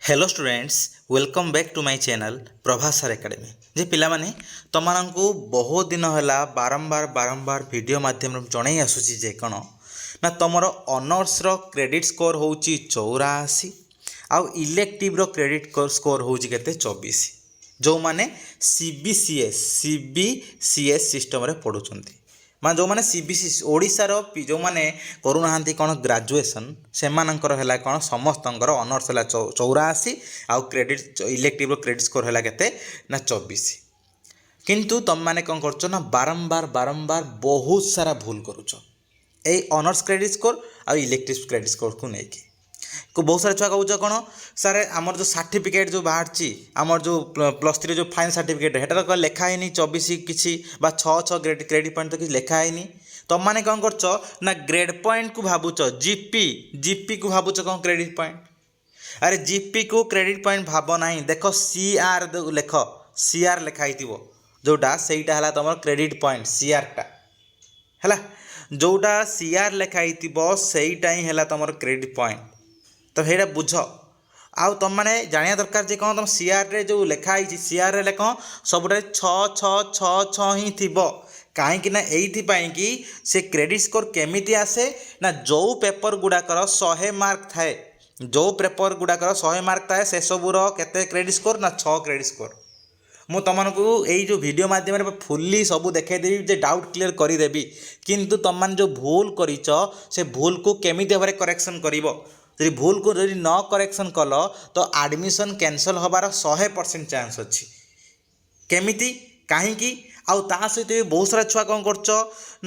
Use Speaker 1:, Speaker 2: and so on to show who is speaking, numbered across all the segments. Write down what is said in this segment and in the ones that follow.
Speaker 1: Hello students welcome back to my channel Prabhas sir academy जे पिला माने तुमको बहुत दिन है बारंबार वीडियो माध्यम जन आसूसी जे कौन ना तुम ऑनर्स रो क्रेडिट स्कोर हूँ 84 आउ इलेक्टिव रो क्रेडिट स्कोर हूँ के 24 जो माने सीबीसीएस सिस्टम रे पढ़ुचंती मान जो मैंने सीबीसी ओडिशार जो मैंने करूना कौन ग्राजुएसन से है कौन समस्त ऑनर्स है 84 आउ क्रेडिट इलेक्टिव क्रेडिट स्कोर है के 24 किंतु तुम मैंने कौन कर ना बारंबार बहुत सारा भूल करुच ए ऑनर्स क्रेडिट स्कोर आउ इलेक्टिव क्रेडिट स्कोर को लेकिन बहुत सारे छुआ कौच कौन सारे आमर जो सर्टिफिकेट जो बाहर आमर जो प्लस थ्री जो फाइन सर्टिफिकेट हेटार लिखाई 24 किसी क्रेडिट पॉइंट तो किसी लिखाई तुम मैंने कौन कर ना ग्रेड पॉइंट को भावुच जीपी को भावुच कौन क्रेडिट पॉइंट अरे जीपी को क्रेडिट पॉइंट भाव ना देख सीआर लेख सीआर लिखाई जोटा से तुम क्रेडिट पॉइंट सीआरटा है जोटा सीआर लिखाई सहीटा ही है तुम क्रेडिट पॉइंट तो हेरा बुझ आउ तुम मैंने जाना दरकार जे कौन तुम सीआर रे जो लिखाई सीआर रे लेख सबुठ 6 ही थी कहीं कि से क्रेडिट स्कोर केमिति आसे ना जो पेपर गुड़ाकर 100 मार्क थाए जो पेपर गुड़ाकर 100 मार्क थाए से सबूर केते क्रेडिट स्कोर ना 6 क्रेडिट स्कोर मु तुमको यही जो वीडियो माध्यम फुल्ली सब देखदेवी जे डाउट क्लियर करदेवी किंतु तुम मैंने जो भूल कर से भूल को केमिति भाव करेक्शन कर यदि भूल को यदि न करेक्शन कल तो एडमिशन कैंसल होबार 100% चांस अच्छी केमिति कहीं आउ ता सहित भी बहुत सारा छुआ कौन कर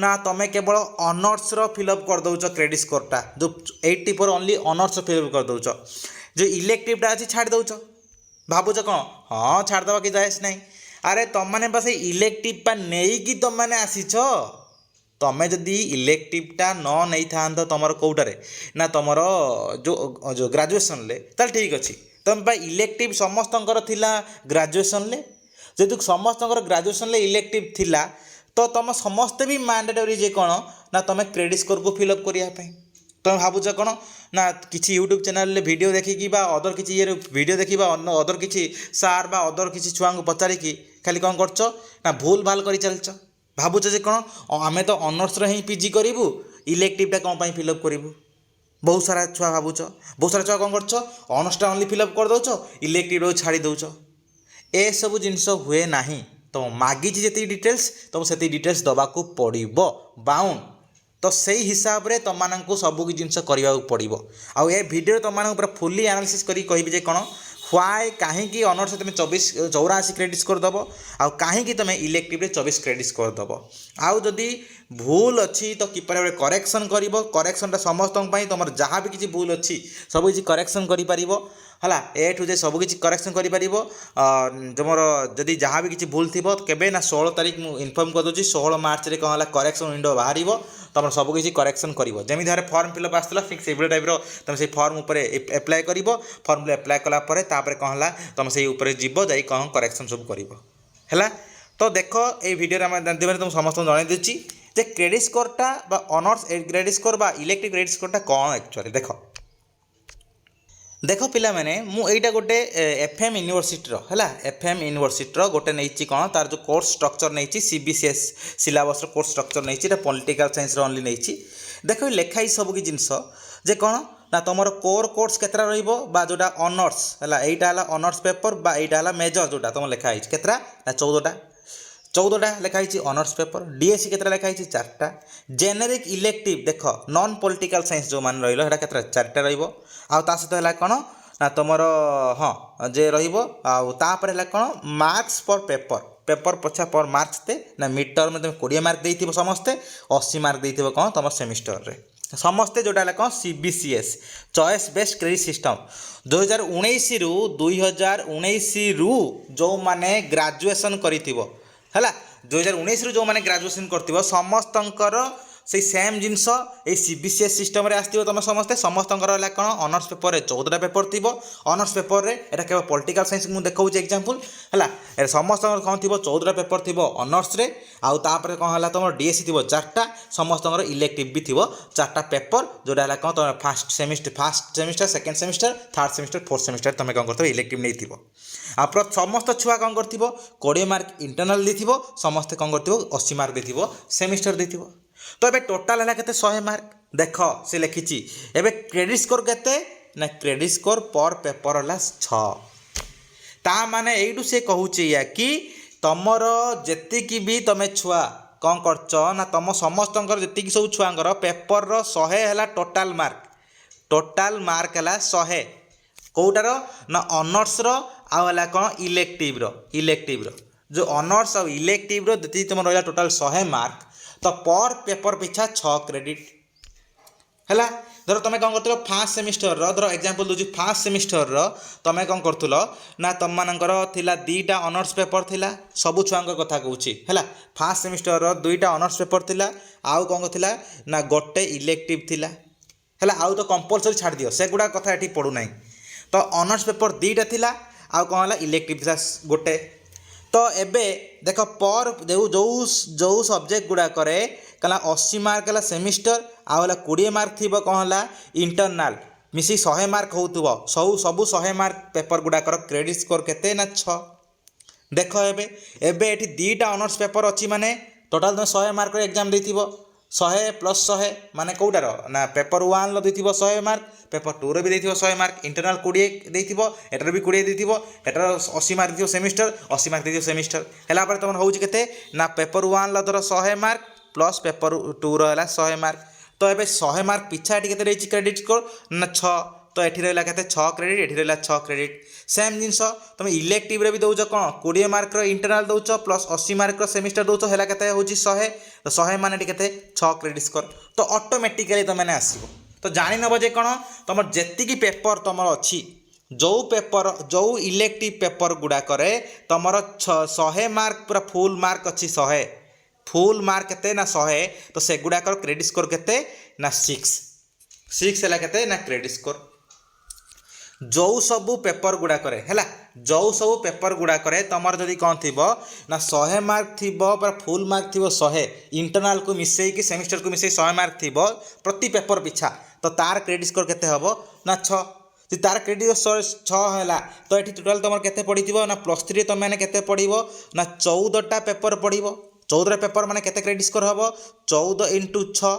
Speaker 1: ना तुम्हें केवल ऑनर्स रो फिलअप कर दौच क्रेडिट स्कोरटा जो 84 ओनली ऑनर्स फिलअप कर दौच जो इलेक्टिवटा अच्छी छाड़ दौच भावुच कौन हाँ छाड़देवा कि जाए नहीं अरे तुम मैंने बस इलेक्टिव पा नहीं कि तुम मैंने आसीच तुम्हें जदि इलेक्टिवटा न नहीं था तुम कौटारे ना तुम जो ग्राजुएसन ले ताल ठीक अच्छे तुम इलेक्टिव समस्त ग्राजुएसन ले जेहेतु समस्त ग्राजुएसन ले इलेक्टिव थिला तो तुम समस्ते भी मैंडेटरी जे कौन ना तुम क्रेडिट स्कोर को फिलअप करने तुम भावुच कौन ना किसी यूट्यूब चैनल वीडियो देखिकी अदर किसी ये वीडियो देखा अदर किसी सार बा अदर किसी छुआ को पचारिकी खाली कौन कर ना भूल भाल कर चलच भावुच जे कौन आम तो ऑनर्स ही पीजी करूँ इलेक्टिवटा कौन फिलअप करूँ बहुत सारा छुआ भावुच बहुत सारा छुआ कौन कर ऑनर्सटा ओनली फिलअप कर दौच इलेक्टिव छाड़ी दौच ए सब जिनस हुए ना तुम मागी जी डिटेल्स तुम से डिटेल्स दबाक पड़ो बाउंड तो सही हिसाब से तुमको सबकि जिनस करने पड़ो आउ ए वीडियो तुम पूरा फुल्ली एनालिसिस करी कहि कौन व्हाई कहीं ऑनर्स तुम 84 क्रेडिट स्कोर दब आउ कहीं तुम इलेक्टिव 24 क्रेडिट स्कोर दब आउ जदि भूल अच्छी तो किपर भाव करेक्शन कर करेक्शनटा समस्त तुम जहाँ भी किसी भूल अच्छी सब किसी करेक्शन कर है ए ठू जे सबकि करेक्शन कर तुमर जदि जहाँ भी किसी भूल थी केबे ना 16 तारीख मुझे इनफर्म कर दूसरी 16 मार्च रे कौन करेक्शन विंडो बाहर तुम सबकि करेक्शन कर जमी भाव फर्म फिलअप आसला फिक्स से टाइप तुम से फर्म उपर एप्लाय कर फर्म एप्लाय कलापर तापर कौन है तुम से जीव जा कौन करेक्शन सब कर तो देख ये वीडियो माध्यम तुम समस्त जन दूसरी जे क्रेडिट स्कोरटा honours credit score elective credit स्कोरटा कौन एक्चुअली देख पिला माने मु एटा गोटे एफएम यूनिवर्सिटी रो है एफएम यूनिवर्सिटी रो गोटे नहीं कौन तार जो कोर्स स्ट्रक्चर नहीं सीबीसीएस सिलेबस रो कोर्स स्ट्रक्चर नहीं पॉलिटिकल साइंस ओनली नहीं देख लिखाई सबकि जिनस जे कौन ना तुम कोर कोर्स केतरा रहिबो बा जोटा ऑनर्स है एटा है ऑनर्स पेपर बा एटा है मेजर जोटा तुम लिखाई केतरा ना 14टा लिखाई ऑनर्स पेपर डीएससी केतरा लिखाई 4टा जेनेरिक इलेक्टिव देख नॉन पॉलिटिकल साइंस जो मान रहा है 4टा रहा सहित है कौन ना तुम हाँ जे रहीपर है कौन मार्क्स पर पेपर पछा पर मार्क्स दे ना मिड टर्म में तुम 20 मार्क दे समस्ते 80 मार्क दे कौन तुम सेमिस्टर रे समस्ते जोटा है कौन CBCS choice based credit system 2019 रु 2019 रु जो माने ग्रेजुएशन करिथिबो है 2019 रु जो माने ग्रेजुएशन करथिबो समस्तंकर से सेम जिनस ये सीबीसीएस सिस्टम रे आसथिबो तुम समस्ते समस्तंकर है कौन ऑनर्स पेपर रे 14टा पेपर थी ऑनर्स पेपर रे एटा केवल पॉलिटिकल साइंस मुझे देखा एग्जांपल है समस्त कौन थी 14टा पेपर थी ऑनर्स रे आउ तापर कौन है तुम डीएससी थी 4टा समस्त इलेक्टिव भी थी 4टा पेपर जोटा है कौन तुम first semester second semester third semester fourth semester तुम कौन कर इलेक्टिव नहीं थी आप समस्त छुआ कौन कर 20 मार्क इंटरनाल देथिबो समस्ते कौन कर 80 मार्क देथिबो सेमिस्टर देथिबो तो एबे टोटाल है केते 100 मार्क देख से लिखी एबे क्रेडिट स्कोर केते ना क्रेडिट स्कोर पर पेपर है 6 ता माने एइडू से कहूची या कि तमर जेतिकी भी तमे छुआ कौन करच ना तुम समस्त जी सब छुआर पेपर 100 है टोटाल मार्क है 100 कौटार ना ऑनर्स आउ है कौन इलेक्टिव जो ऑनर्स और इलेक्टिव जी तुम रहा टोटाल 100 मार्क तो पर पेपर पिछा 6 क्रेडिट है धर तुम कौन कर फास्ट सेमिस्टर धर एग्जांपल दूसरी फास्ट सेमिस्टर तुम कौन कर ना तुम मानकर थिला 2टा ऑनर्स पेपर थिला सबु छुआ कथा कहूँ है फास्ट सेमिस्टर 2टा ऑनर्स पेपर थिला आउ कौन थिला ना गोटे इलेक्टिव थिला है आउ तो कंपलसरी छाड़ दियो से गुड़ा कथा ये पड़ू ना तो ऑनर्स पेपर 2टा थिला आउ कौन है इलेक्टिव थिला गोटे तो एबे देख पर जो सब्जेक्ट गुड़ा करे कला 80 मार्क है सेमिस्टर आउ 20 मार्क थी कौन है इंटरनाल मिसी 100 मार्क हो सब 100 मार्क पेपर गुड़ाकर क्रेडिट स्कोर केते ना 6 देख एबे एठी 2टा ऑनर्स पेपर अच्छी माने टोटाल तुम 100 मार्क एग्जाम देथिबो 100 प्लस 100 माने कौटार ना पेपर 1 लो देथिबो 100 मार्क पेपर 2 रे भी देथिबो 100 मार्क इंटरनल 20 देथिबो एटर भी 20 देथिबो एटर 80 मार्क दियो सेमिस्टर 80 मार्क दियो सेमिस्टर हैला पर तुम होउची केते ना पेपर 1 ला धर 100 मार्क प्लस पेपर 2 रो हैला 100 मार्क तो एबे 100 मार्क पिछा एटी केते रहिची क्रेडिट स्कोर ना 6 तो एठी रहला केते 6 क्रेडिट एठी रहला 6 क्रेडिट सेम जिनस तुम इलेक्टिव रे भी दउछ कोन 20 मार्क रो इंटरनल दउछ प्लस 80 मार्क रो सेमिस्टर दउछ हैला केते होची 100 तो 100 माने केते 6 क्रेडिट स्कोर तो ऑटोमेटिकली तुम माने आसीबो तो जानि नबो जे कोन तुम जेतिकी पेपर तुमर अछि जो इलेक्टिव पेपर गुड़ा करे तुमर 100 मार्क पूरा फुल मार्क अच्छी 100 फुल मार्क केते ना 100 तो से गुड़ाकर क्रेडिट स्कोर केते ना 6 है केते ना क्रेडिट स्कोर जो सबू पेपर गुड़ा करे है जो सबू पेपर गुड़ा करे तुमर जदि कौन थी ना 100 मार्क थी पूरा फुल मार्क थी 100 इंटरनाल को मिसई कि सेमिस्टर को मिसई 100 मार्क थी प्रति पेपर पिछा तो तार क्रेडिट स्कोर केते हबो ना 6 जी तार क्रेडिट स्कोर 6 है तो ये टोटाल तुम केते पड़ो ना प्लस 3 तुम मैंने केते पड़ो ना 14टा पेपर पड़ो 14 पेपर माने केते क्रेडिट स्कोर हबो 14 × 6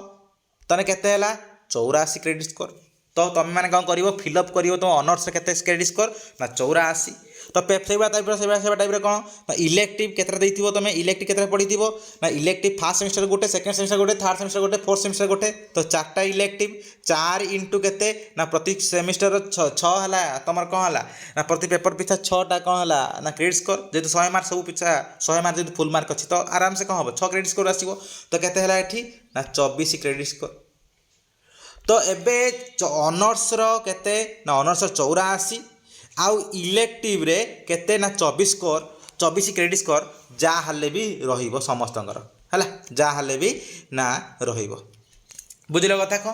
Speaker 1: तने केते हैला 84 क्रेडिट स्कोर तो तुम मैंने कौन कर फिलअप कर तुम ऑनर्स केते क्रेडिट स्कोर ना 84 तो से टाइप कौन ना इलेक्टिव केते तुम इलेक्टिव केते पढ़ी ना इलेक्टिव फास्ट सेमिस्टर गोटे सेकेंड सेमिस्टर गोटे थर्ड सेमिस्टर गोटे फोर्थ सेमिस्टर गोटे तो 4टा इलेक्टिव 4 × केते ना प्रति सेमिस्टर 6 है तुम कौन है ना प्रति पेपर पिछा 6टा कौन है ना क्रेडिट स्कोर जेहतु 100 मार्क सब पिछा 100 मार्क जो फुल मार्क अच्छी तो आराम से कौन हम 6 क्रेडिट स्कोर आसो तो केते है ये ना 24 क्रेडिट स्कोर तो एबे ऑनर्स केते ना ऑनर्स 84 आउ इलेक्टिव रे केते ना 24 क्रेडिट स्कोर जा हले भी रहिबो समस्तंकर हैला जा हले भी ना रहिबो बुझिलो कथा को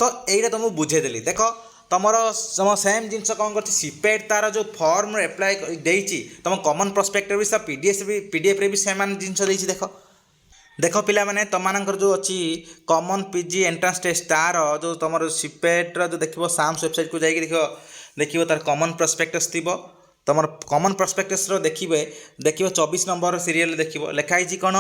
Speaker 1: तो एइरा तुमको बुझे देली देखो तुमर सेम जिनस कौन कर सीपेट तार जो फॉर्म एप्लाई देइची तुम कॉमन प्रोस्पेक्ट भी सब पीडीएफ रे भी सेम जिनस देइची देख पिला माने तुमर जो अच्छी कॉमन पीजी एंट्रांस टेस्ट तार जो तुम सीपेट्र जो देखो साम्स वेबसाइट को जाइए देखो तार कॉमन प्रोस्पेक्टस थी तुम कॉमन प्रोस्पेक्टस देखिए 24 नंबर सीरियल देखो लिखाई कौन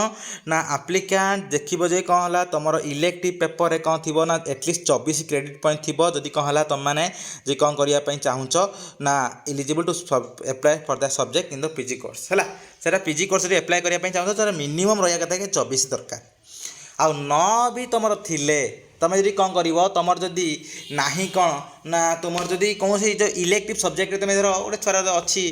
Speaker 1: ना आप्लिकांट देखो जे कौन है तुम इलेक्टिव पेपर रे कौन थी ना एटलिस्ट 24 क्रेडिट पॉइंट थी जदि कौन है तुम मैंने जे कौन करने चाहूच ना eligible to apply for that subject in the PG course है सेटा पीजी कोर्स रे एप्लाई करने चाहूच तो मिनिमम रहा कथा कि 24 दरकार आउ न भी तुम थिले तुम जब कौन कर तुम जदि ना कौन ना तुम जदि कौन जो इलेक्टिव सब्जेक्ट तुम धर गोटे छुआर अच्छी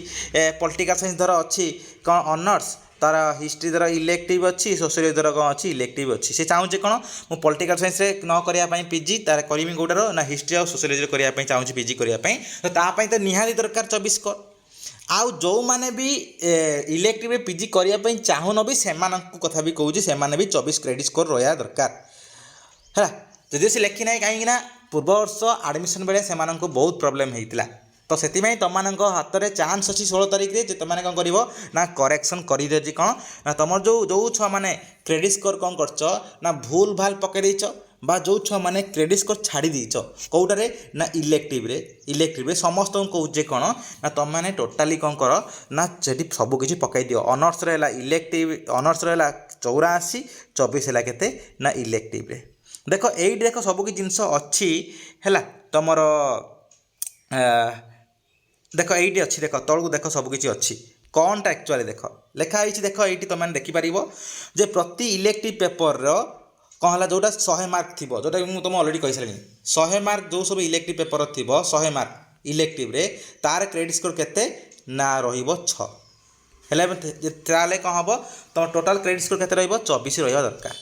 Speaker 1: पॉलिटिकल साइंस धर अच्छी कौन ऑनर्स तार हिस्ट्री धर इलेक्टिव अच्छी सोशल धर कौन अच्छी इलेक्टिव अच्छी से चाहूँ कौन मु पॉलिटिकल साइंस न करने पीजी तार करी कौटार ना हिस्ट्री और सोशल करने चाहूँ पीजी करने तो निहाती दरकार 24 स्कोर आउ जो माने भी इलेक्टिव रे पीजी करने चाहून भी से कथा भी कहूँ से भी 24 क्रेडिट स्कोर रहा दरकार है जदि से लेखि ना कहीं पूर्व वर्ष आडमिशन बेले से बहुत प्रोब्लेम होता तो से तुम हाथ में चान्स अच्छी 16 तारिख में तुमने कौन कर ना करेक्शन कर कौन ना तुम जो जो छुआ मैंने क्रेडिट स्कोर कौन कर भूल भाल पकई बा जो छुआ मैंने क्रेडिट स्कोर छाड़ी देच कौटारे ना इलेक्टिव समस्त को कौचे कौन ना तुम मैंने टोटाली कौन कर ना सेठी सबकि पकई दियो ऑनर्स रहा इलेक्टिव ऑनर्स रहा 84 24 है केते ना इलेक्टिव देख ये देख सबकि जिनस अच्छी है तुमर देख ये अच्छी देख तौक देख सबकि अच्छी कौनटा एक्चुअली देख लिखाई देख ये तुम देखिपर जे प्रति इलेक्टिव पेपर कौन है जोटा 100 मार्क थी जोटा तुम अलरेडी कही सारे 100 मार्क जो सब इलेक्टिव पेपर थी 100 मार्क इलेक्टिव रे तार क्रेडिट स्कोर केते ना रहिबो 6 हेले कौन हम तुम टोटाल क्रेडिट स्कोर केते रहिबो 24 रहिबा दरकार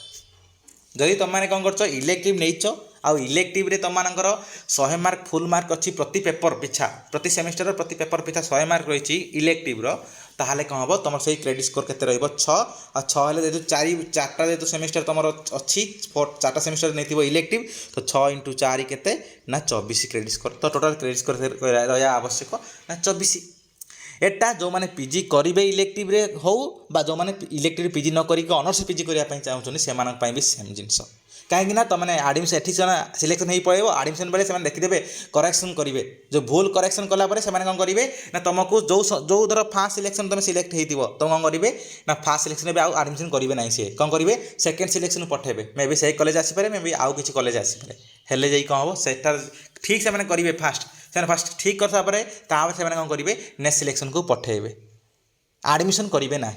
Speaker 1: जदि तुम मैंने कौन कर इलेक्टिव नहीं आउ इलेक्टिव रे तुम 100 मार्क फुल मार्क अच्छी प्रति पेपर पिछा प्रति सेमिस्टर प्रति पेपर पिछा 100 मार्क रही इलेक्टिव ताहले कौन हम तुम से क्रेडिट स्कोर केते रहिबो 6 आ 6 हेले जेतु 4टा जेतु सेमिस्टर तुम अच्छी 4टा सेमिस्टर नहीं इलेक्टिव तो 6 × 4 केते ना 24 क्रेडिट स्कोर तो टोटाल क्रेडिट स्कोर रहा आवश्यक ना 24 एटा जो मैंने पीजी करेंगे इलेक्टिव रे हो बा जो मैंने इलेक्टिव पीजी न करिक ऑनर्स पीजी करने चाहूँ से भी सेम जिनस कहीं तुमने आडमिशन एठी सिलेक्शन हो पड़े आडमिशन बेले से देखिदेवे करेक्शन करेंगे जो भूल करेक्शन कलापर से कौन करेंगे ना तुमको जो जो धर फास्ट सिलेक्शन तुम सिलेक्ट हो तुम कौन करेंगे ना फास्ट सिलेक्शन भी आउ आडमिशन करेंगे ना सी कौन करेंगे सेकेंड सिलेक्शन पठेबे मे भी सही कॉलेज आसीपे मे भी आउ किसी कॉलेज आसीपे हेले जाई कौन हम से ठीक से करेंगे फास्ट से फास्ट ठीक कर सारे से कौन करेंगे नेक्स्ट सिलेक्शन को पठेबे आडमिशन करेंगे ना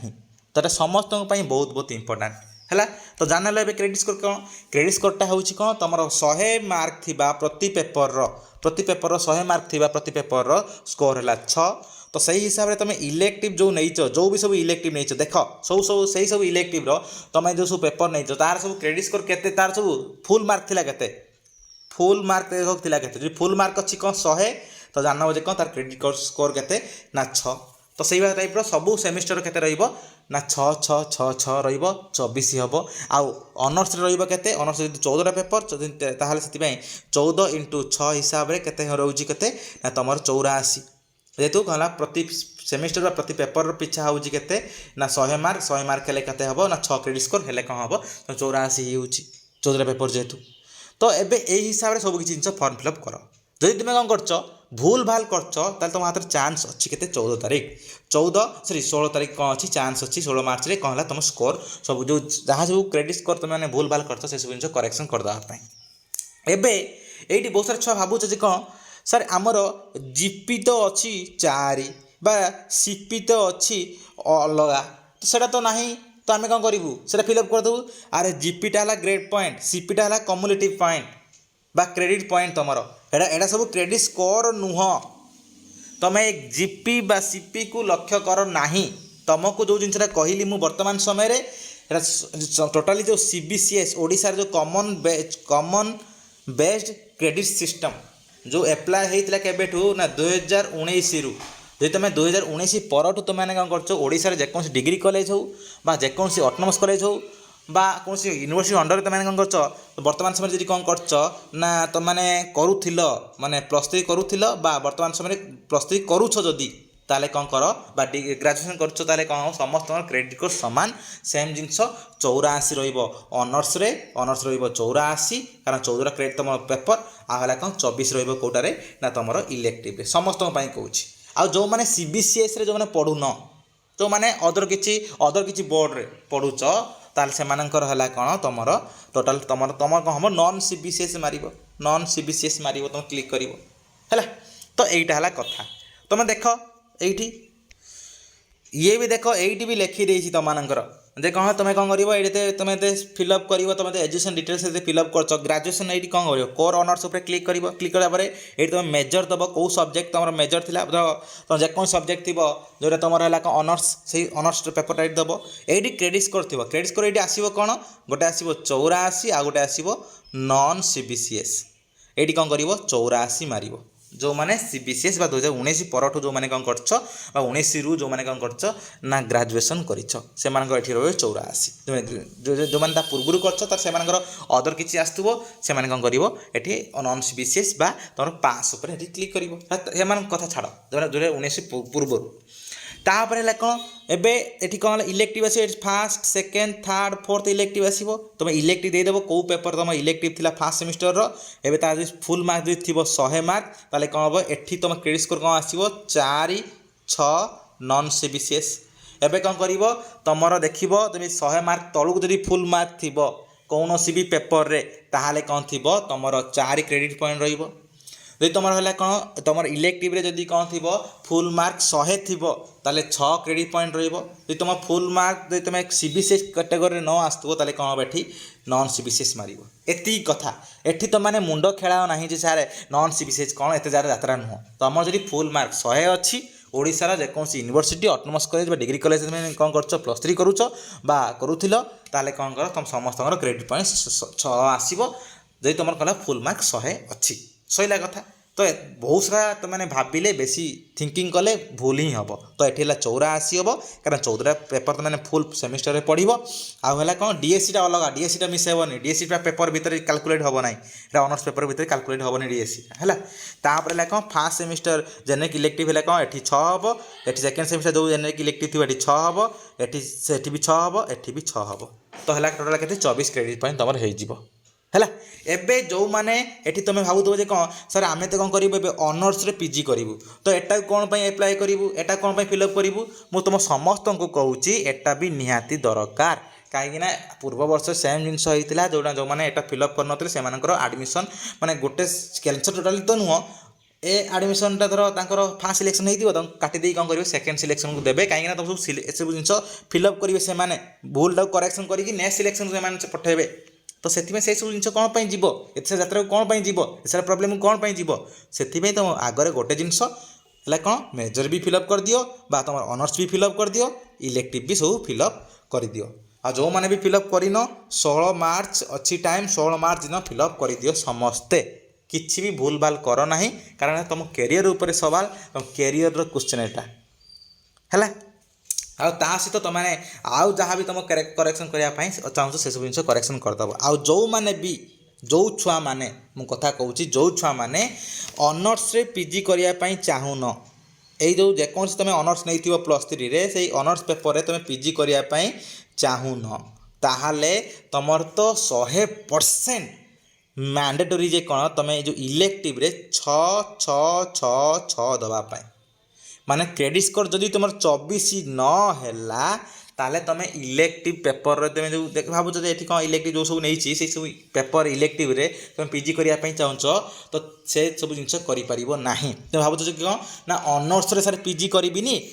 Speaker 1: तो समस्त बहुत बहुत इंपोर्टेंट है तो जान लो क्रेडिट स्कोर कौन क्रेडिट स्कोरटा हूँ कौन तुम 100 मार्क थी प्रति पेपर 100 मार्क थी प्रति पेपर स्कोर है 6 तो सही हिसाब से तुम इलेक्टिव जो नहीं जो भी सब इलेक्टिव नहीं देख सब इलेक्टिव तुम जो सब पेपर नहीं तार सब क्रेडिट स्कोर केते तार सब फुल मार्क थिला केते फुल मार्क थिला केते जो फुल मार्क अच्छी कौन 100 तो जान जे कौन तार क्रेडिट स्कोर केते ना 6 तो सही टाइप सबू सेमिस्टर केते रहिबो ना 6 6 6 6 रहिबो 24 हम आउ ऑनर्स रहिबो केते ऑनर्स 14टा पेपर ताहले से 14 × 6 हिसाब रे केते रहउची केते ना तमर 84 जेतु कहला प्रति सेमिस्टर प्रति पेपर पिछा होउची केते ना 100 मार्क हेले केते हबो ना 6 क्रेडिट स्कोर हेले कौन हबो तो 84 ही होउची 14टा पेपर जेतु तो एबे ए हिसाब रे सब किछि जिंस फॉर्म फिलअप करो जदि तुम कौन कर भूल भाल कर तुम हाथ में चान्स अच्छी के 14 तारिख 16 तारिख कौन अच्छी चान्स अच्छी 16 मार्च रे कौन है तुम स्कोर सब जो जहाँ सब क्रेडिट स्कोर तुमने भूल भाल कर सब जिन करेक्शन करदेवाई एबे ये बहुत सारा छुआ भावुच कौन सर आमर जीपी तो अच्छी 4 बा सीपी तो अच्छी अलग तो सेटा तो नहीं तो आम कौन करूँ से फिलअप करदेबू अरे जीपीटा है ग्रेड पॉइंट सीपीटा है कम्युलेटिव पॉइंट बा क्रेडिट पॉइंट तुमर एटा सब क्रेडिट स्कोर नुह तुम जीपी बा सीपी को लक्ष्य कर नाही तुमको जो जिनसा कहली मु वर्तमान समय टोटाली जो सीबीसीएस ओडिशा जो कॉमन बेस्ड क्रेडिट सिस्टम जो एप्लाय होता केबेठू ना 2019 रु जो तुम 2019 परठू तुमने कौन कर ओडिशा रे जेकोसी डिग्री कॉलेज हो बा जेकोसी ऑटोनोमस कॉलेज हो बा कौन यूनिवर्सिटी अंडर तुमने कौन कर वर्तमान समय जी कौन कर ना तुमने करुल माने +3 करुल बा वर्तमान समय +3 करुछ जदि ताले कौन कर बा ग्रेजुएशन कर कौन समस्त क्रेडिट स्कोर सामान सेम जिनस 84 रनर्स रहा 84 कारण 14 क्रेडिट तुम पेपर आला कौन 24 रौटारे ना तुम इलेक्टिव समस्त कहूँ आ जो मैंने सीबीसीएस जो मैंने पढ़ुन जो मैंने अदर किसी बोर्ड रे पढ़ुच ताल से है कौन तुम टोटाल तुम कौन हम नॉन सीबीसीएस मार तुम क्लिक कर तो यहीटा है कथा तुम देख ये ये भी देख ये भी लिखिदे तुमर जे कौन तुम कौन कर तुम फिलअप कर तुम एजुकेशन डिटेल्स फिलअप कर ग्रेजुएशन ये कौन कर कोर ऑनर्स उपर क्लिक करापर ये तुम मेजर दब कौ सब्जेक्ट तुम मेजर थी तुम जेको सब्जेक्ट थी जो तुम है ऑनर्स से ऑनर्स पेपर टाइप दब ये क्रेडिट स्कोर थी क्रेडिट स्कोर ये आसो कौन गोटे आसो 84 आ गोटे आसो नॉन सीबीसीएस ये कौन कर 84 मार जो मैंने सीबीसीएस 2019 परठू जो मैंने कौन करछ 19 रु जो मैंने कौन करछ ना ग्रेजुएशन करिछ से मानकर एठी रहे 84 जो मैंने पूर्व करछ तार से मानकर अदर किछि आस्तुबो से माने कौन करिवो एठी नॉन सीबीसीएस बा तोर पास ऊपर एठी क्लिक करिवो हे मान कथा छाड़ जो 19 पूर्व तापर है कौन एबे एठी कौन इलेक्टिव आसी first second third fourth elective आसीबो तुम इलेक्टिव दे देबो को पेपर तुम इलेक्टिव थिला फास्ट सेमिस्टर रो एबे ता फुल मार्क दे थिबो 100 मार्क ताले कौन हो एठी तुम क्रेडिट स्कोर कौन आसीबो 4 6 नॉन सीबीसीएस एबे कौन करिवो तमरो देखिबो तुम 100 मार्क तळुक जदी फुल मार्क थिबो कौनसी भी पेपर रे ताहाले कौन थिबो तमरो 4 क्रेडिट पॉइंट रहिबो जदि तुम है कौन तुम इलेक्टिव रे जदि कौन थी फुल मार्क 100 थी ताले 6 क्रेडिट पॉइंट रही तुम फुल मार्क जब तुम सीबीसीएस कैटेगोरी न आसुव ताले कौन हम एठी नॉन सीबीसीएस मार एति कथा एठी तुम मैंने मुंड खेलाओ ना जे सारे नॉन सीबीसीएस कौन एत जार यात्रा नुह तुम जब फुल मार्क 100 अच्छी ओडिशार जेकोसी यूनिवर्सिटी ऑटोनोमस कॉलेज बा डिग्री कॉलेज में कौन कर +3 करूच बा करूथिलो ताले कौन कर तुम समस्त क्रेडिट पॉइंट 6 आसीबो जदि तुम कला फुल मार्क 100 अच्छी सैला कथा तो बहुत सारा तो मैंने भाविले बेसी थिंकिंग कले भूल ही हम तो ये 84 हम कारण 14 पेपर तो मैंने फुल सेमिस्टर पढ़ो आउला कौन डीएससी अलग डीएससी मिस हेनी डीएससी पेपर भितर कैलकुलेट हम ना ऑनर्स पेपर भितर कैलकुलेट हेनी डीएससी है तापर कौन फास्ट सेमिस्टर जेनेरिक इलेक्टिव है कौन ये 6 हम ये सेकेंड सेमिस्टर जो जेनेरिक इलेक्टिव थी ये 6 हम ये भी 6 हम ये भी 6 हम तो है टोटाल के 24 क्रेडिट पॉइंट तुम हो है एबे जो माने एठी तुम भावुव जे कौन सर आम तो कौन करूँ ऑनर्स रे पीजी करूँ तो एटा कौन एप्लाय करूँ एटा कौन फिलअप करूँ मुझे तुम समस्त को कहूँ एटा भी निहाती दरकार कहीं पूर्व वर्ष सेम जिनस होता जोटा जो मैंने एटा फिलअप कर से आडमिशन माने गोटे कैंसर टोटाली तो नुह ए आडमिशनटा धर तांकर फास्ट सिलेक्शन होती काटिदे कौन करेंगे सेकेंड सिलेक्शन को देवे कहीं तुम सब जिन फिलअप करेंगे से भूल करेक्शन करके नेक्स्ट सिलेक्शन से पठेबे तो से सब जिन कौन पर जीव एत यात्रा कौन पर जीव एसार प्रोब्लेम कौन पर जीव से तुम आगे गोटे जिनस है कौन मेजर भी फिलअप कर दियो बा तुम ऑनर्स भी फिलअप कर दियो इलेक्टिव भी सब फिलअप कर दियो आ जो मैंने भी फिलअप करन 16 मार्च अच्छी टाइम 16 मार्च दिन फिलअप कर दियो समस्ते किसी भी भूल भाल कर ना कारण तुम कैरियर उपर सवाल तुम कैरियर क्वेश्चन एटा है ता सहित तुम मैंने आउ जहाँ भी तुम करेक्शन करने चाहूँ से सब जिन करेक्शन करदेव आउ जो मैंने भी जो छुआ मैंने मुझा कहूँ जो छुआ मैंने ऑनर्स रे पीजी करने चाहून यही जो जेकोसी तुम ऑनर्स नहीं थी +3 रे से ऑनर्स पेपर तुम पीजी करने चाहून ताहले तुमर तो 100% मैंडेटरी जे कौन तुम जो इलेक्टिव रे 6 दवापाई माने क्रेडिट स्कोर जदि तुम 24 न है ताले तुम इलेक्टिव पेपर तुम जो भाव ये कौन इलेक्टिव जो सब नहीं से सब पेपर इलेक्टिव रे तुम पीजी करने चाहूँ तो से सब जिन करना तुम भाव कौन ना ऑनर्स रे सर पीजी करी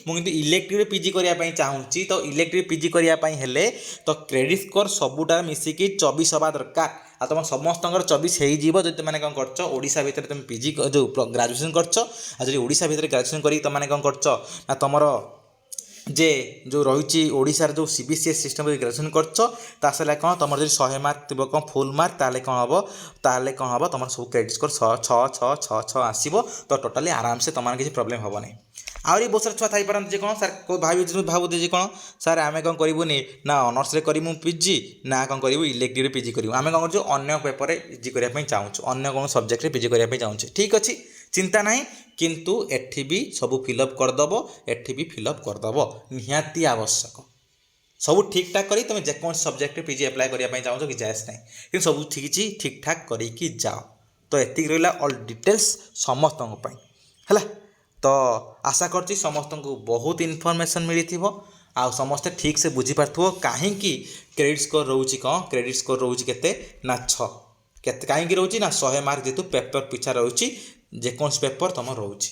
Speaker 1: मुझे इलेक्टिव रे पीजी करने चाहूँगी तो इलेक्टिव पीजी करने तो क्रेडिट स्कोर सबुटा मिसिकी 24 हवा दरकार आ तुम समस्त 24 हो मैंने कौन करशा भितर तुम पीजी जो ग्रेजुएशन करशा भितर ग्रेजुएशन कर तुमने कौन कर तुम जे जो रही ओडिशार जो सीबीसीएस सिस्टम ग्रेजुएशन कर कौन तुम जो 100 मार्क थी कौन फुल मार्क ताले कौन हम तुम सब क्रेडिट स्कोर 6 आसो तो टोटाली आराम से तुम किसी प्रोब्लेम हम नहीं आहरी बहुत सारा छुआ थी पारती कौन सर भावुते जे कौन सर आम कौन करूनी ना ऑनर्स रे करूँ पीजी ना कौन करूँ इलेक्टिव पीजी करूँ आम कौन कर अन्य पेपर पीजी करने चाहूँ अन्य कौन सब्जेक्ट पीजी करने चाहूँ ठीक अच्छे चिंता ना किंतु एठी भी सब फिलअप करदेव एठी भी फिलअप करदेव निहाती आवश्यक सब ठीक ठाक करी तुम जेको सब्जेक्ट पीजी अप्लाई करने चाहो कि जायस ना कि सब ठीक ठाक करके जाओ तो एतिक रहा ऑल डिटेल्स समस्त है तो आशा करती समस्त को बहुत इनफॉरमेशन मिली आ समस्ते ठीक से बुझीपार कहीं क्रेडिट स्कोर रोचे कौन क्रेडिट स्कोर रोचे केते ना 6 केते कहीं रोचे ना 100 मार्क जेतु पेपर पिछा रोचे जेकोसी पेपर तुम रोचे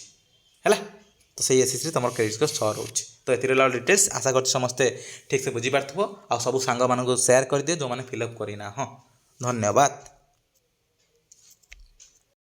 Speaker 1: है तो सही एसएससी तुम क्रेडिट स्कोर 6 रोचे तो ये डिटेल्स आशा कर समस्ते ठीक से बुझीपार आ सब सांग मान शेयर कर दिए जो मैंने फिलअप करना हाँ धन्यवाद।